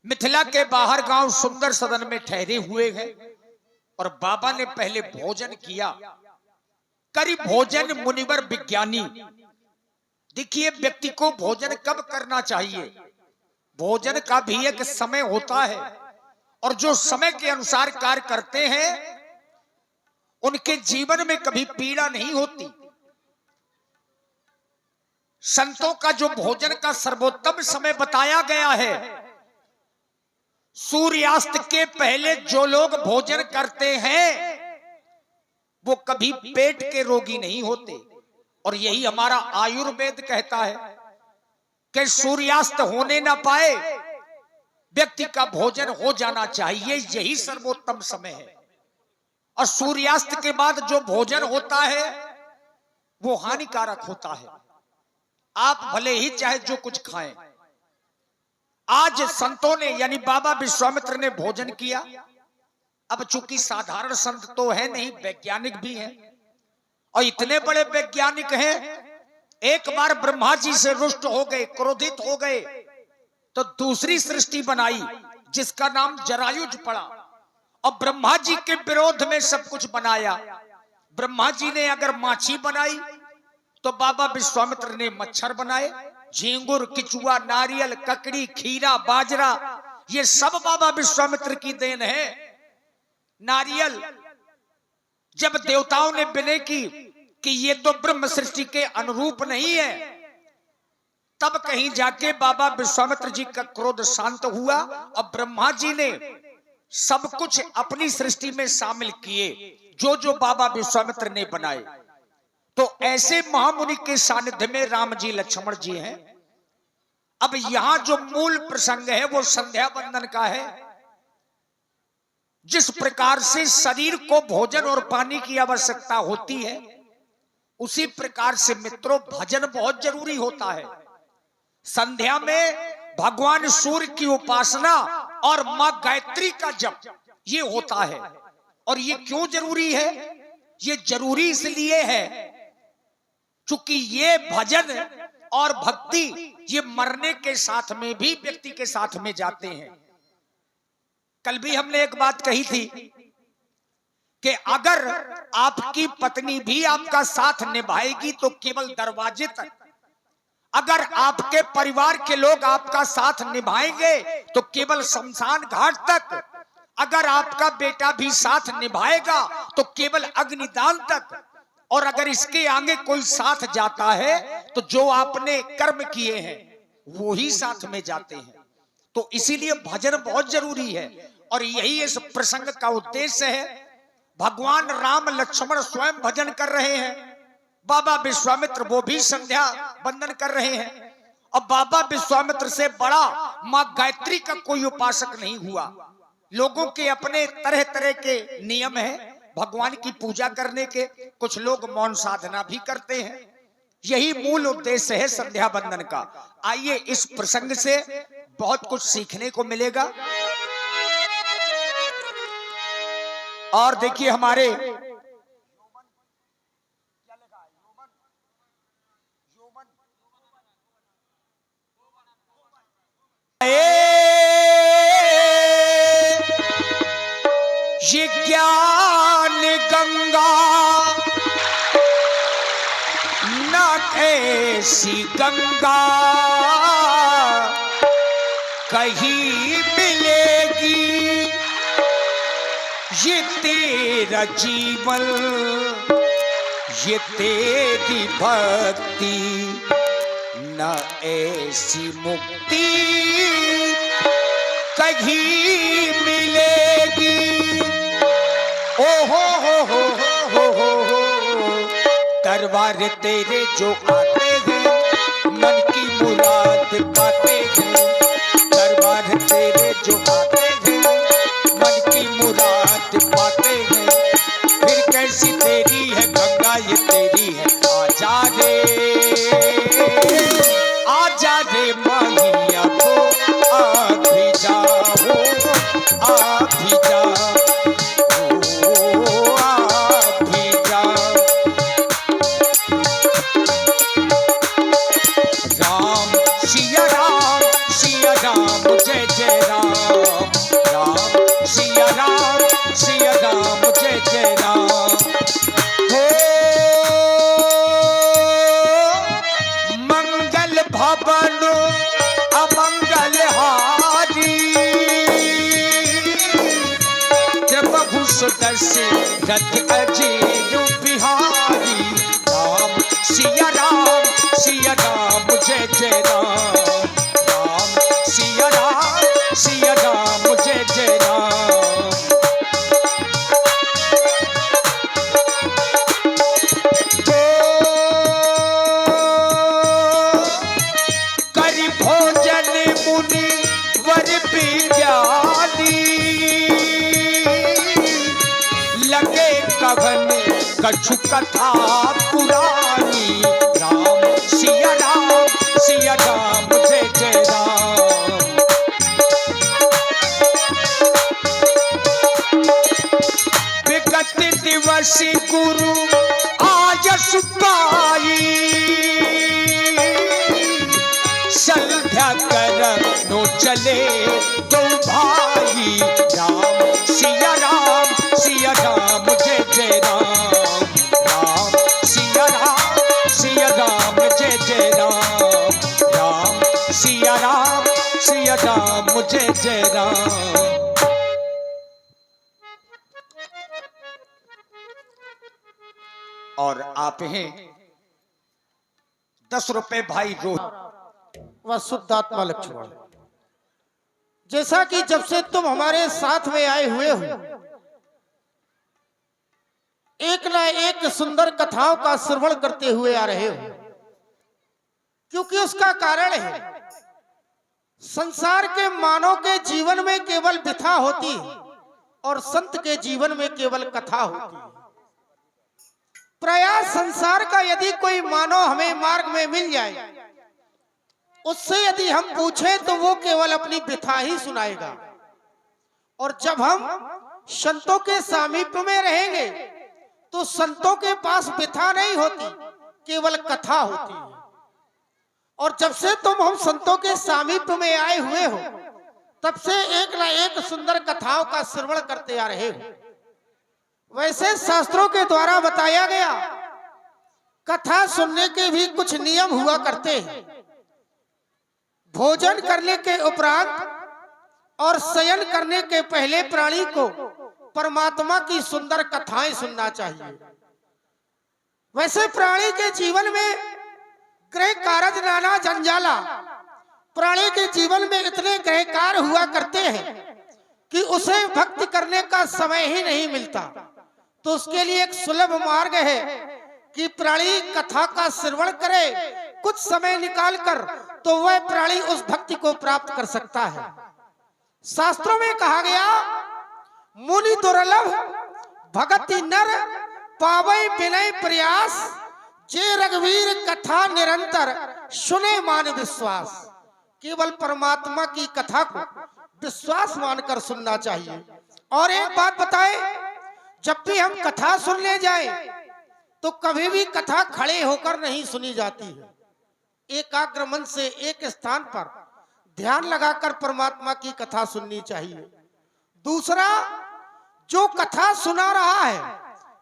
मिथिला के बाहर गांव सुंदर सदन में ठहरे हुए हैं और बाबा ने पहले भोजन किया। करी भोजन मुनिवर विज्ञानी। देखिए, व्यक्ति को भोजन कब करना चाहिए, भोजन का भी एक समय होता है और जो समय के अनुसार कार्य करते हैं उनके जीवन में कभी पीड़ा नहीं होती। संतों का जो भोजन का सर्वोत्तम समय बताया गया है, सूर्यास्त के पहले जो लोग भोजन करते हैं वो कभी पेट के रोगी नहीं होते। और यही हमारा आयुर्वेद कहता है कि सूर्यास्त होने ना पाए, व्यक्ति का भोजन हो जाना चाहिए, यही सर्वोत्तम समय है। और सूर्यास्त के बाद जो भोजन होता है वो हानिकारक होता है। आप भले ही चाहे जो कुछ खाएं। आज संतों ने यानी बाबा विश्वामित्र ने भोजन किया। अब चूंकि साधारण संत तो है नहीं, वैज्ञानिक भी हैं और इतने बड़े वैज्ञानिक हैं, एक बार ब्रह्मा जी से रुष्ट हो गए, क्रोधित हो गए, तो दूसरी सृष्टि बनाई जिसका नाम जरायुज पड़ा और ब्रह्मा जी के विरोध में सब कुछ बनाया। ब्रह्मा जी ने अगर माछी बनाई तो बाबा विश्वामित्र ने मच्छर बनाए। झींगुर, किचुआ, नारियल, ककड़ी, खीरा, बाजरा, ये सब बाबा विश्वामित्र की देन है। नारियल जब देवताओं ने विनय की कि ये तो ब्रह्म सृष्टि के अनुरूप नहीं है, तब कहीं जाके बाबा विश्वामित्र जी का क्रोध शांत हुआ और ब्रह्मा जी ने सब कुछ अपनी सृष्टि में शामिल किए जो जो बाबा विश्वामित्र ने बनाए। तो ऐसे महामुनि के सानिध्य में राम जी, लक्ष्मण जी हैं। अब यहां जो मूल प्रसंग है वो संध्या बंदन का है। जिस प्रकार से शरीर को भोजन और पानी की आवश्यकता होती है, उसी प्रकार से मित्रों भजन बहुत जरूरी होता है। संध्या में भगवान सूर्य की उपासना और मां गायत्री का जप ये होता है। और ये क्यों जरूरी है? ये जरूरी इसलिए है चूंकि ये भजन और भक्ति ये मरने के साथ में भी व्यक्ति के साथ में जाते हैं। कल भी हमने एक बात कही थी कि अगर आपकी पत्नी भी आपका साथ निभाएगी तो केवल दरवाजे तक, अगर आपके परिवार के लोग आपका साथ निभाएंगे तो केवल शमशान घाट तक, अगर आपका बेटा भी साथ निभाएगा तो केवल अग्निदान तक, और अगर इसके आगे कोई साथ जाता है तो जो आपने कर्म किए हैं वो ही साथ में जाते हैं। तो इसीलिए भजन बहुत जरूरी है और यही इस प्रसंग का उद्देश्य है। भगवान राम लक्ष्मण स्वयं भजन कर रहे हैं, बाबा विश्वामित्र वो भी संध्या बंदन कर रहे हैं। और बाबा विश्वामित्र से बड़ा मां गायत्री का कोई उपासक नहीं हुआ। लोगों के अपने तरह तरह के नियम है भगवान की पूजा करने के। कुछ लोग मौन साधना भी करते हैं। यही मूल उद्देश्य है संध्या बंदन का। आइए इस प्रसंग से बहुत कुछ सीखने को मिलेगा। और देखिए हमारे ये ज्ञान गंगा न ऐसी गंगा कहीं मिलेगी, ये तेरा जीवन ये तेरी भक्ति न ऐसी मुक्ति कहीं मिलेगी। ओ हो दरबार तेरे जो आते हैं मन की मुराद पाते हैं। दरबार तेरे जो आते हैं मन की मुराद पाते हैं। फिर कैसी तेरी है गंगा ये तेरी है। आजा रे माहिया को आ भी जाओ, आ भी जाओ, जय जय राम। सुदशरथ अजीर बिहारी। राम सिया राम जय जय राम। राम सिया राम जय जय राम। तो करि भोजन मुनि वर विज्ञानी। लगे कवन कछु कथा पुरानी। राम सिया राम जय जय राम। विगत दिवस गुरु आयस पाई। संध्या कर नो चले दो भाई। राम सिया राम जय जय राम। राम सिया राम जय जय राम। राम सिया राम जय जय राम। और आप हैं 10 रुपए भाई रोज वह शुद्धात्मा लक्ष्मण। जैसा कि जब से तुम हमारे साथ में आए हुए हो, एक ना एक सुंदर कथाओं का श्रवण करते हुए आ रहे हो, क्योंकि उसका कारण है संसार के मानव के जीवन में केवल व्यथा होती है और संत के जीवन में केवल कथा होती है। प्रयास संसार का यदि कोई मानव हमें मार्ग में मिल जाए, उससे यदि हम पूछें तो वो केवल अपनी व्यथा ही सुनाएगा। और जब हम संतों के सामीप्य में रहेंगे तो संतों के पास व्यथा नहीं होती, केवल कथा होती है। और जब से तुम हम संतों के सामीप्य में आए हुए हो, तब से एक ना एक सुंदर कथाओं का श्रवण करते आ रहे हो। वैसे शास्त्रों के द्वारा बताया गया, कथा सुनने के भी कुछ नियम हुआ करते हैं। भोजन करने के उपरांत और शयन करने के पहले प्राणी को परमात्मा की सुंदर कथाएं सुनना चाहिए। वैसे प्राणी के जीवन में ग्रह कारज नाना जंजाला, प्राणी के जीवन में इतने ग्रह कार्य हुआ करते हैं कि उसे भक्ति करने का समय ही नहीं मिलता। तो उसके लिए एक सुलभ मार्ग है कि प्राणी कथा का श्रवण करे कुछ समय निकालकर, तो वह प्राणी उस भक्ति को प्राप्त कर सकता है। शास्त्रों में कहा गया, मुनि दुर्लभ भगति नर पावै विनय प्रयास। जे रघुवीर कथा निरंतर सुने मान विश्वास। केवल परमात्मा की कथा को विश्वास मानकर सुनना चाहिए। और एक बात बताए, जब भी हम कथा सुनने जाएं तो कभी भी कथा खड़े होकर नहीं सुनी जाती है। एकाग्र मन से एक स्थान पर ध्यान लगाकर परमात्मा की कथा सुननी चाहिए। दूसरा, जो कथा सुना रहा है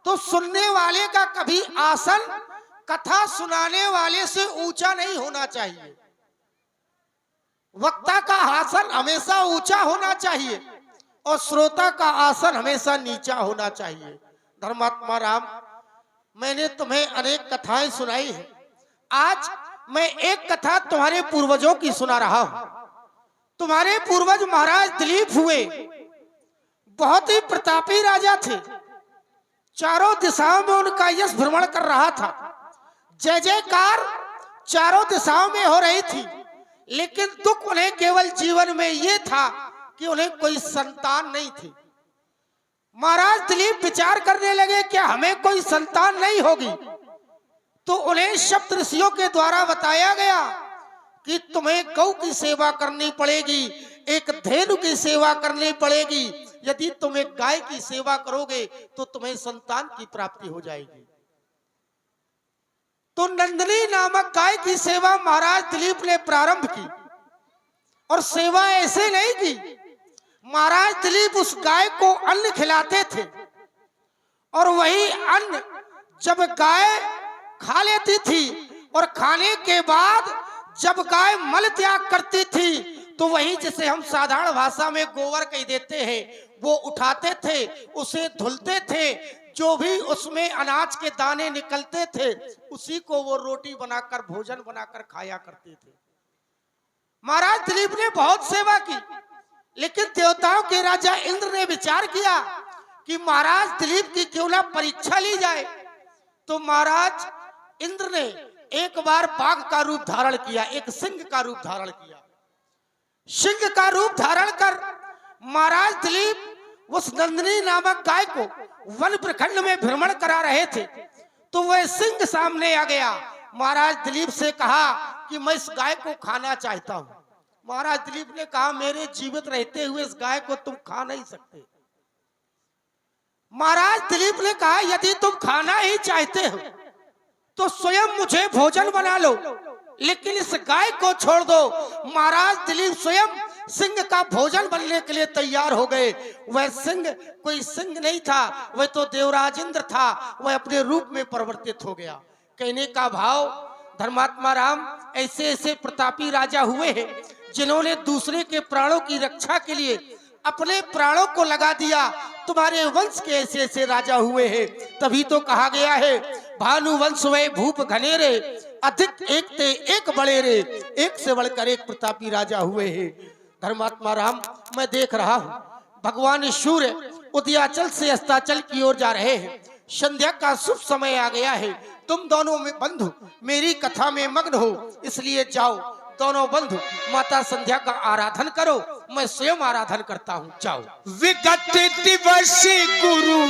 तो सुनने वाले का कभी आसन कथा सुनाने वाले से ऊंचा नहीं होना चाहिए। वक्ता का आसन हमेशा ऊंचा होना चाहिए और श्रोता का आसन हमेशा नीचा होना चाहिए। धर्मात्मा राम, मैंने तुम्हें अनेक कथाएं सुनाई है। आज मैं एक कथा तुम्हारे पूर्वजों की सुना रहा हूं। तुम्हारे पूर्वज महाराज दिलीप हुए, बहुत ही प्रतापी राजा थे। चारों दिशाओं में उनका यश भ्रमण कर रहा था। जय जयकार चारों दिशाओं में हो रही थी, लेकिन दुख उन्हें केवल जीवन में ये था कि उन्हें कोई संतान नहीं थी। महाराज दिलीप विचार करने लगे, क्या हमें कोई संतान नहीं होगी? तो उन्हें सप्त ऋषियों के द्वारा बताया गया कि तुम्हें गौ की सेवा करनी पड़ेगी, एक धेनु की सेवा करनी पड़ेगी। यदि तुम एक गाय की सेवा करोगे तो तुम्हें संतान की प्राप्ति हो जाएगी। तो नंदिनी नामक गाय की सेवा महाराज दिलीप ने प्रारंभ की। और सेवा ऐसे नहीं की, महाराज दिलीप उस गाय को अन्न खिलाते थे और वही अन्न जब गाय खा लेती थी और खाने के बाद जब गाय मल त्याग करती थी तो तो वही जिसे हम साधारण भाषा में गोबर कह देते हैं, वो उठाते थे, उसे धुलते थे, जो भी उसमें अनाज के दाने निकलते थे उसी को वो रोटी बनाकर भोजन बनाकर खाया करते थे। महाराज दिलीप ने बहुत सेवा की, लेकिन देवताओं के राजा इंद्र ने विचार किया कि महाराज दिलीप की क्यों ना परीक्षा ली जाए। तो महाराज इंद्र ने एक बार बाघ का रूप धारण किया, एक सिंह का रूप धारण किया। सिंह का रूप धारण कर महाराज दिलीप उस नंदिनी नामक गाय को वन प्रखंड में भ्रमण करा रहे थे, तो वह सिंह सामने आ गया। महाराज दिलीप से कहा कि मैं इस गाय को खाना चाहता हूं। महाराज दिलीप ने कहा, मेरे जीवित रहते हुए इस गाय को तुम खा नहीं सकते। महाराज दिलीप ने कहा, यदि तुम खाना ही चाहते हो तो स्वयं मुझे भोजन बना लो, लेकिन इस गाय को छोड़ दो। महाराज दिलीप स्वयं सिंह का भोजन बनने के लिए तैयार हो गए। वह सिंह कोई सिंह नहीं था, वह तो देवराज इंद्र था। वह अपने रूप में परिवर्तित हो गया। कहने का भाव, धर्मात्मा राम, ऐसे ऐसे प्रतापी राजा हुए हैं जिन्होंने दूसरे के प्राणों की रक्षा के लिए अपने प्राणों को लगा दिया। तुम्हारे वंश के ऐसे ऐसे राजा हुए हैं। तभी तो कहा गया है, भानु वंश वे भूप घनेरे, अधिक एक ते एक बड़े रे, एक से बढ़कर एक प्रतापी राजा हुए हैं। धर्मात्मा राम, मैं देख रहा हूँ भगवान सूर्य उदयाचल से अस्ताचल की ओर जा रहे हैं। संध्या का शुभ समय आ गया है। तुम दोनों में बंधु मेरी कथा में मग्न हो, इसलिए जाओ दोनों बंधु माता संध्या का आराधन करो, मैं स्वयं आराधन करता हूँ। जाओ। विगत दिवस गुरु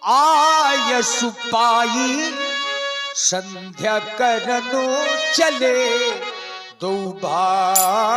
आय सुपाई, संध्या करनो चले दो भाई।